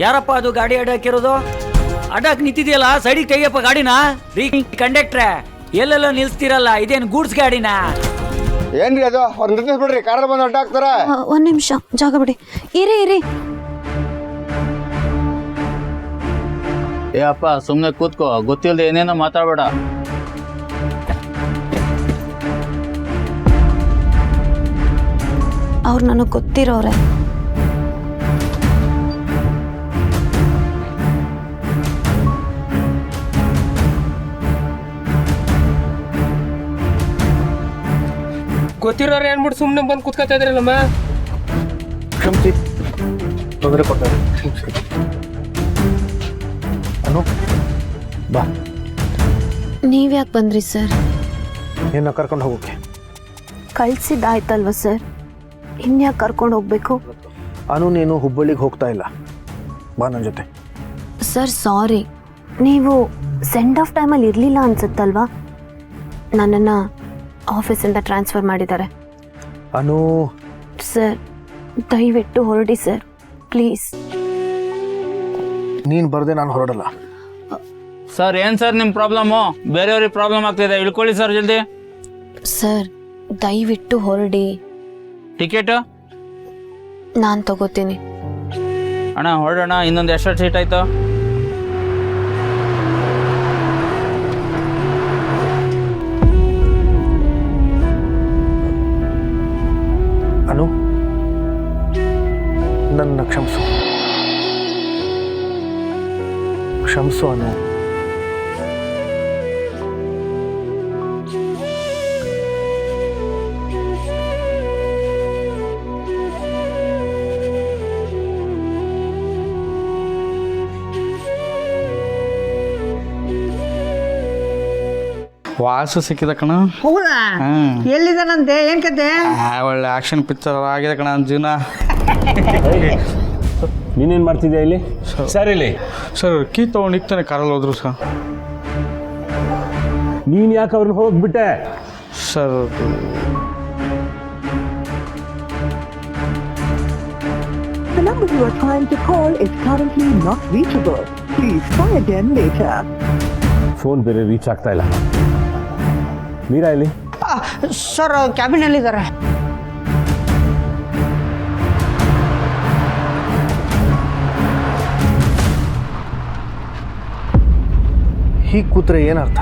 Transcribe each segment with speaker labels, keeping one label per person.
Speaker 1: ಯಾರಪ್ಪ ಅದು ಗಾಡಿ ಅಡ್ಡಾಕಿರೋದು? ಅಡ್ಡಾಕ್ ನಿಂತಿದೆಯಲ್ಲ, ಸೈಡಿಗೆ ತೆಗಿಯಪ್ಪ ಗಾಡಿನ. ಕಂಡಕ್ಟ್ರೆ, ಎಲ್ಲೆಲ್ಲ ನಿಲ್ಸ್ತಿರಲ್ಲ, ಇದೇನು ಗೂಡ್ಸ್ ಗಾಡಿನ?
Speaker 2: ಏನ್ರಿ ಅದು? ಅವ್ರು ನಿಲ್ಲಿಸ್ಬಿಡ್ರಿ, ಕಾರಲ್ಲಿ ಬಂದು ಅಡ್ಡ ಹಾಕ್ತಾರ.
Speaker 3: ಒಂದ್ ನಿಮಿಷ ಜಾಗ ಬಿಡಿ. ಇರಿ
Speaker 4: ಏ ಅಪ್ಪ, ಸುಮ್ಮನೆ ಕೂತ್ಕೋ, ಗೊತ್ತಿಲ್ಲದೆ ಏನೇನೋ ಮಾತಾಡಬೇಡ.
Speaker 3: ಅವ್ರು ನನಗೆ ಗೊತ್ತಿರೋರೆ.
Speaker 5: ಗೊತ್ತಿರೋರು ಏನ್ಬಿಟ್ಟು ಸುಮ್ಮನೆ ಬಂದು ಕೂತ್ಕೊತಾ ಇದ್ರಲ್ಲಮ್ಮ.
Speaker 2: ಕ್ಷಮಿಸಿ, ತೊಂದರೆ ಕೊಡ್ತಾರೆ. ಅನು ಬಾ.
Speaker 3: ನೀವ್ಯಾಕೆ ಬಂದ್ರಿ ಸರ್?
Speaker 2: ನಿನ್ನ ಕರ್ಕೊಂಡು ಹೋಗೋಕೆ
Speaker 3: ಕಳ್ಸಿದ್ದಾಯ್ತಲ್ವ ಸರ್, ಇನ್ಯಾಕೆ ಕರ್ಕೊಂಡು ಹೋಗ್ಬೇಕು?
Speaker 2: ಅನು, ನೀನು ಹುಬ್ಬಳ್ಳಿಗೆ ಹೋಗ್ತಾ ಇಲ್ಲ, ಬಾ ನನ್ನ ಜೊತೆ.
Speaker 3: ಸರ್ ಸಾರಿ, ನೀವು ಸೆಂಡ್ ಆಫ್ ಟೈಮಲ್ಲಿ ಇರಲಿಲ್ಲ ಅನ್ಸುತ್ತಲ್ವಾ? ನನ್ನನ್ನು ಆಫೀಸಿಂದ ಟ್ರಾನ್ಸ್ಫರ್ ಮಾಡಿದ್ದಾರೆ.
Speaker 2: ಅನು
Speaker 3: ಸರ್ ದಯವಿಟ್ಟು ಹೊರಡಿ ಸರ್, ಪ್ಲೀಸ್.
Speaker 2: ನೀನು ಬರದೆ ನಾನು ಹೊರಡಲ್ಲ.
Speaker 4: ಸರ್, ಏನು ಸರ್ ನಿಮ್ಮ ಪ್ರಾಬ್ಲಮ್ಮು? ಬೇರೆಯವ್ರಿಗೆ ಪ್ರಾಬ್ಲಮ್ ಆಗ್ತಿದೆ, ಇಳ್ಕೊಳ್ಳಿ ಸರ್ ಜಲ್ದಿ.
Speaker 3: ಸರ್ ದಯವಿಟ್ಟು ಹೊರಡಿ.
Speaker 4: ಟಿಕೆಟು
Speaker 3: ನಾನು ತಗೋತೀನಿ.
Speaker 4: ಅಣ್ಣ ಹೊರಡೋಣ, ಇನ್ನೊಂದು ಎಷ್ಟು ಸೀಟ್ ಆಯ್ತು?
Speaker 2: ಅನು, ನನ್ನ ಕ್ಷಮಿಸು. ಕ್ಷಮಿಸು ಅನು.
Speaker 6: ವಾಸು ಸಿಕ್ಕಿದ ಕಣ.
Speaker 7: ಹೌದಾ? ಎಲ್ಲಿದ್ದಾನಂತೆ? ಏನ್ ಕತೆ?
Speaker 6: ಒಳ್ಳೆ ಆಕ್ಷನ್ ಪಿಕ್ಚರ್ ಆಗಿದೆ ಕಣ ನನ್ನ ಜೀವನ.
Speaker 8: ನೀನೇನು ಮಾಡ್ತಿದ್ಯಾ ಇಲ್ಲಿ? ಸರ್ ಇಲ್ಲಿ
Speaker 6: ಸರ್ ಕೀ ತೊಗೊಂಡು ಇಕ್ತಾನೆ ಕಾರಲ್ಲಿ ಹೋದ್ರು ಸರ್.
Speaker 8: ನೀನು ಯಾಕೆ ಅವ್ರನ್ನ ಹೋಗ್ಬಿಟ್ಟೆ?
Speaker 6: Sir
Speaker 9: The number you are trying to call is currently not reachable. Please try again later.
Speaker 8: Phone ಬೇರೆ ರೀಚ್ ಆಗ್ತಾ ಇಲ್ಲ. ಮೀರಾ ಇಲ್ಲಿ?
Speaker 7: ಸರ್ ಕ್ಯಾಬಿನಲ್ಲಿದ್ದಾರೆ.
Speaker 2: ಹೀಗೆ ಕೂತ್ರೆ ಏನರ್ಥ?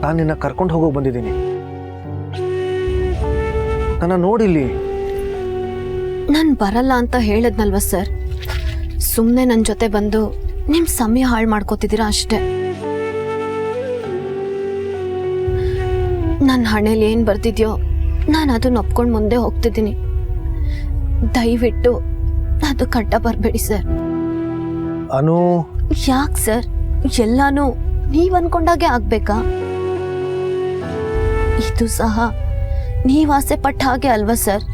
Speaker 2: ನಾನು ನಿನ್ನ ಕರ್ಕೊಂಡು ಹೋಗೋಕೆ ಬಂದಿದ್ದೀನಿ. ನನ್ನ ನೋಡಿಲ್ಲಿ.
Speaker 3: ನಾನು ಬರಲ್ಲ ಅಂತ ಹೇಳಿದ್ನಲ್ವ ಸರ್, ಸುಮ್ಮನೆ ನನ್ನ ಜೊತೆ ಬಂದು ನಿಮ್ಮ ಸಮಯ ಹಾಳು ಮಾಡ್ಕೋತಿದ್ದೀರಾ ಅಷ್ಟೇ. ನನ್ನ ಹಣೆಯಲ್ಲಿ ಏನು ಬರ್ತಿದ್ಯೋ ನಾನು ಅದನ್ನ ಒಪ್ಕೊಂಡು ಮುಂದೆ ಹೋಗ್ತಿದ್ದೀನಿ. ದಯವಿಟ್ಟು ಅದು ಕಡ್ಡ ಬರಬೇಡಿ ಸರ್.
Speaker 2: ಅನು,
Speaker 3: ಯಾಕೆ ಸರ್ ಎಲ್ಲಾನು ನೀವು ಅನ್ಕೊಂಡಾಗೆ ಆಗ್ಬೇಕಾ? ಇದು ಸಹ ನೀವು ಆಸೆ ಪಟ್ಟ ಹಾಗೆ ಅಲ್ವಾ ಸರ್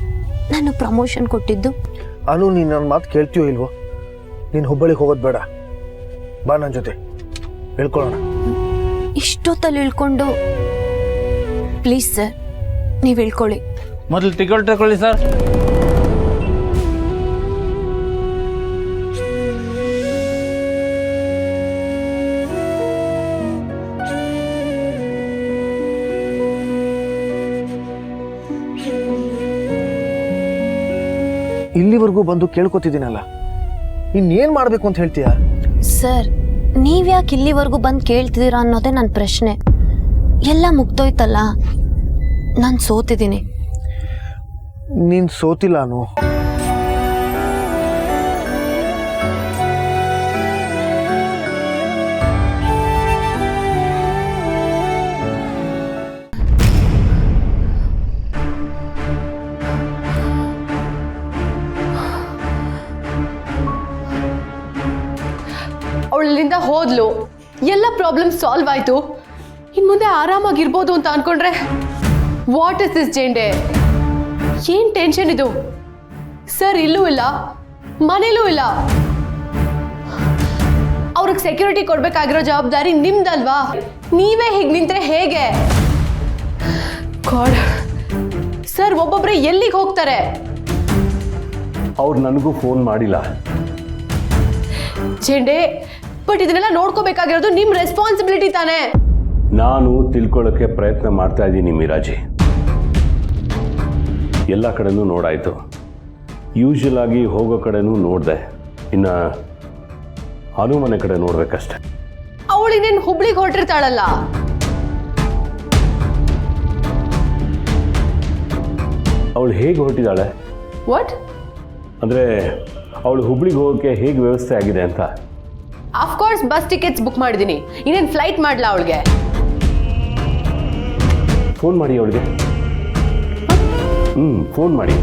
Speaker 3: ನಾನು ಪ್ರಮೋಷನ್ ಕೊಟ್ಟಿದ್ದು?
Speaker 2: ಅನು, ನೀನು ನನ್ನ ಮಾತು ಕೇಳ್ತೀಯೋ ಇಲ್ವೋ? ನೀನು ಹುಬ್ಬಳ್ಳಿಗೆ ಹೋಗೋದು ಬೇಡ, ಬಾ ನನ್ನ ಜೊತೆ, ಹೇಳ್ಕೊಳ್ಳೋಣ.
Speaker 3: ಇಷ್ಟೊತ್ತಲ್ಲಿ ಇಳ್ಕೊಂಡು ಪ್ಲೀಸ್ ಸರ್, ನೀವು ಇಳ್ಕೊಳ್ಳಿ.
Speaker 4: ಮೊದಲು ಟಿಕೆಟ್ ತಗೊಳ್ಳಿ ಸರ್.
Speaker 2: ಇಲ್ಲಿವರೆಗೂ ಬಂದು ಕೇಳ್ಕೊತಿದ್ದೀನಲ್ಲ, ಇನ್ನೇನು ಮಾಡಬೇಕು ಅಂತ ಹೇಳ್ತೀಯಾ?
Speaker 3: ಸರ್ ನೀವ್ಯಾಕೆ ಇಲ್ಲಿವರೆಗೂ ಬಂದು ಕೇಳ್ತಿದ್ದೀರಾ ಅನ್ನೋದೇ ನನ್ನ ಪ್ರಶ್ನೆ. ಎಲ್ಲ ಮುಗ್ದೋಯ್ತಲ್ಲ, ನಾನು ಸೋತಿದ್ದೀನಿ.
Speaker 2: ನೀನು ಸೋತಿಲ್ಲ ಅನು.
Speaker 10: ಅವಳಿಂದ ಹೋದ್ಲು, ಎಲ್ಲ ಪ್ರಾಬ್ಲಮ್ ಸಾಲ್ವ್ ಆಯ್ತು, ಇನ್ ಮುಂದೆ ಆರಾಮಾಗಿರ್ಬೋದು ಅಂತ ಅನ್ಕೊಂಡ್ರೆ ವಾಟ್ ಇಸ್ ದಿಸ್ ಜೇಂಡೆ? ಏನ್ ಟೆನ್ಷನ್ ಇದು? ಸರ್ ಇಲ್ಲೂ ಇಲ್ಲ, ಮನೇಲೂ ಇಲ್ಲ. ಅವ್ರಿಗೆ ಸೆಕ್ಯೂರಿಟಿ ಕೊಡ್ಬೇಕಾಗಿರೋ ಜವಾಬ್ದಾರಿ ನಿಮ್ದಲ್ವಾ? ನೀವೇ ಹೀಗೆ ನಿಂತ್ರೆ ಹೇಗೆ? ಗಾಡ್, ಸರ್ ಒಬ್ಬೊಬ್ಬರೇ ಎಲ್ಲಿಗೆ ಹೋಗ್ತಾರೆ?
Speaker 8: ಅವ್ರು ನನಗೂ ಫೋನ್ ಮಾಡಿಲ್ಲ.
Speaker 10: ಜೆಂಡೆ, ಬಟ್ ಇದನ್ನೆಲ್ಲ ನೋಡ್ಕೋಬೇಕಾಗಿರೋದು ನಿಮ್ ರೆಸ್ಪಾನ್ಸಿಬಿಲಿಟಿ ತಾನೇ.
Speaker 8: ನಾನು ತಿಳ್ಕೊಳ್ಳೋಕ್ಕೆ ಪ್ರಯತ್ನ ಮಾಡ್ತಾ ಇದ್ದೀನಿ ಮಿರಾಜಿ. ಎಲ್ಲ ಕಡೆನೂ ನೋಡಾಯಿತು. ಯೂಶುವಲ್ ಆಗಿ ಹೋಗೋ ಕಡೆನೂ ನೋಡಿದೆ. ಇನ್ನು ಅನು ಮನೆ ಕಡೆ ನೋಡ್ಬೇಕಷ್ಟೆ.
Speaker 10: ಅವಳು ಇನ್ನೇನು ಹುಬ್ಳಿಗೆ ಹೊರಟಿರ್ತಾಳಲ್ಲ.
Speaker 8: ಅವಳು ಹೇಗೆ ಹೊರಟಿದ್ದಾಳೆ?
Speaker 10: ವಾಟ್?
Speaker 8: ಅಂದರೆ ಅವಳು ಹುಬ್ಳಿಗೆ ಹೋಗೋಕ್ಕೆ ಹೇಗೆ ವ್ಯವಸ್ಥೆ ಆಗಿದೆ ಅಂತ.
Speaker 10: ಅಫ್ಕೋರ್ಸ್ ಬಸ್ ಟಿಕೆಟ್ಸ್ ಬುಕ್ ಮಾಡಿದ್ದೀನಿ. ಇನ್ನೇನು ಫ್ಲೈಟ್ ಮಾಡ್ಲಾ ಅವಳಿಗೆ?
Speaker 8: ಫೋನ್ ಮಾಡಿ ಅವಳಿಗೆ. ಫೋನ್ ಮಾಡಿ.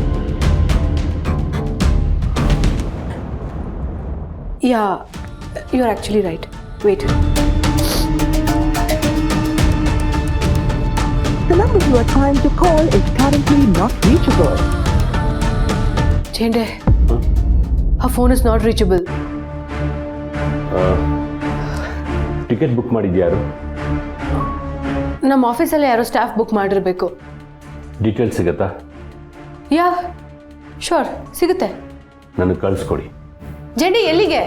Speaker 10: Yeah, you are actually right. Wait.
Speaker 9: The number you are trying to call is currently not reachable.
Speaker 10: Jende, her phone is not reachable.
Speaker 8: Ticket book ಮಾಡಿದ್ಯಾರು?
Speaker 10: ನಮ್ಮ ಆಫೀಸಲ್ಲಿ ಯಾರೋ ಸ್ಟಾಫ್ ಬುಕ್ ಮಾಡಿರಬೇಕು.
Speaker 8: ಡೀಟೇಲ್ಸ್ ಸಿಗುತ್ತಾ?
Speaker 10: ಯಾ, ಶೋರ್, ಸಿಗುತ್ತೆ.
Speaker 8: ನನಗೆ ಕಳಿಸ್ಕೊಡಿ.
Speaker 10: ಜೆಂಡೆ, ಎಲ್ಲಿಗೆ?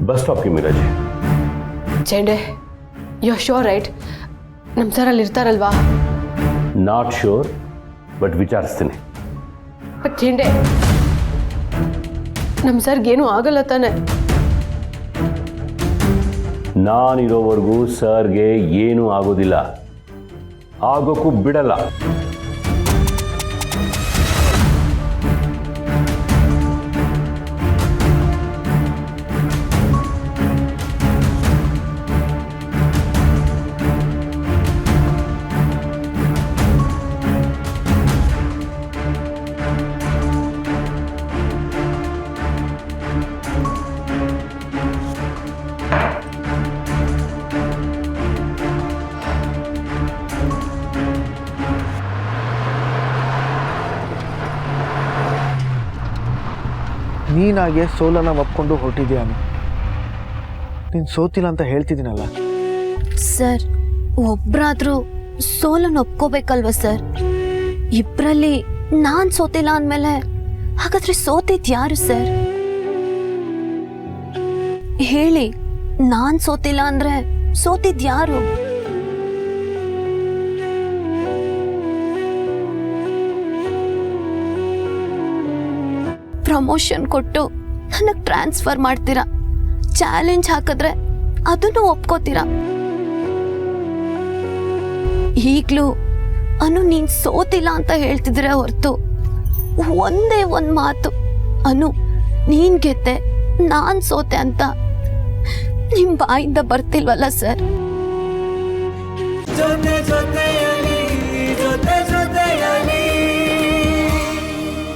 Speaker 8: ಬಸ್ ಸ್ಟಾಪ್ಗೆ ಮಿರಾಜಿ.
Speaker 10: Jende, you are sure right? ನಮ್ಮ ಸರ್ ಅಲ್ಲಿ ಇರ್ತಾರಲ್ವಾ?
Speaker 8: ನಾಟ್ ಶೋರ್, ಬಟ್ ವಿಚಾರಿಸ್ತೀನಿ.
Speaker 10: ಬಟ್ ಜೆಂಡೆ, ನಮ್ಮ ಸರ್ಗೇನು ಆಗಲ್ಲ ತಾನೆ?
Speaker 8: ನಾನಿರೋವರೆಗೂ ಸರ್ಗೆ ಏನೂ ಆಗೋದಿಲ್ಲ, ಆಗೋಕ್ಕೂ ಬಿಡಲ್ಲ.
Speaker 2: ನೀನಾಗೆ ಸೋಲನ ಒಪ್ಕೊಂಡು ಹೊರಟಿದ್ಯಾ? ನೀನು ಸೋತಿಲ್ಲ ಅಂತ ಹೇಳ್ತಿದ್ದೀನಲ್ಲ.
Speaker 3: ಸರ್, ಒಬ್ರಾದ್ರೂ ಸೋಲನ್ನು ಒಪ್ಕೋಬೇಕಲ್ವ ಸರ್? ಇಬ್ಬರಲ್ಲಿ ನಾನ್ ಸೋತಿಲ್ಲ ಅಂದಮೇಲೆ ಹಾಗಾದ್ರೆ ಸೋತಿದ್ ಯಾರು ಸರ್? ಹೇಳಿ, ನಾನ್ ಸೋತಿಲ್ಲ ಅಂದ್ರೆ ಸೋತಿದ್ ಯಾರು? ಪ್ರಮೋಷನ್ ಕೊಟ್ಟು ನನಗೆ ಟ್ರಾನ್ಸ್ಫರ್ ಮಾಡ್ತೀರಾ, ಚಾಲೆಂಜ್ ಹಾಕಿದ್ರೆ ಅದನ್ನು ಒಪ್ಕೋತೀರಾ. ಈಗಲೂ ಅನು ನೀನ್ ಸೋತಿಲ್ಲ ಅಂತ ಹೇಳ್ತಿದ್ರೆ ಹೊರತು ಒಂದೇ ಒಂದು ಮಾತು, ಅನು ನೀನ್ ಗೆದ್ದೆ ನಾನ್ ಸೋತೆ ಅಂತ ನಿಮ್ ಬಾಯಿಂದ ಬರ್ತಿಲ್ವಲ್ಲ ಸರ್?
Speaker 1: ಜೊತೆ ಜೊತೆ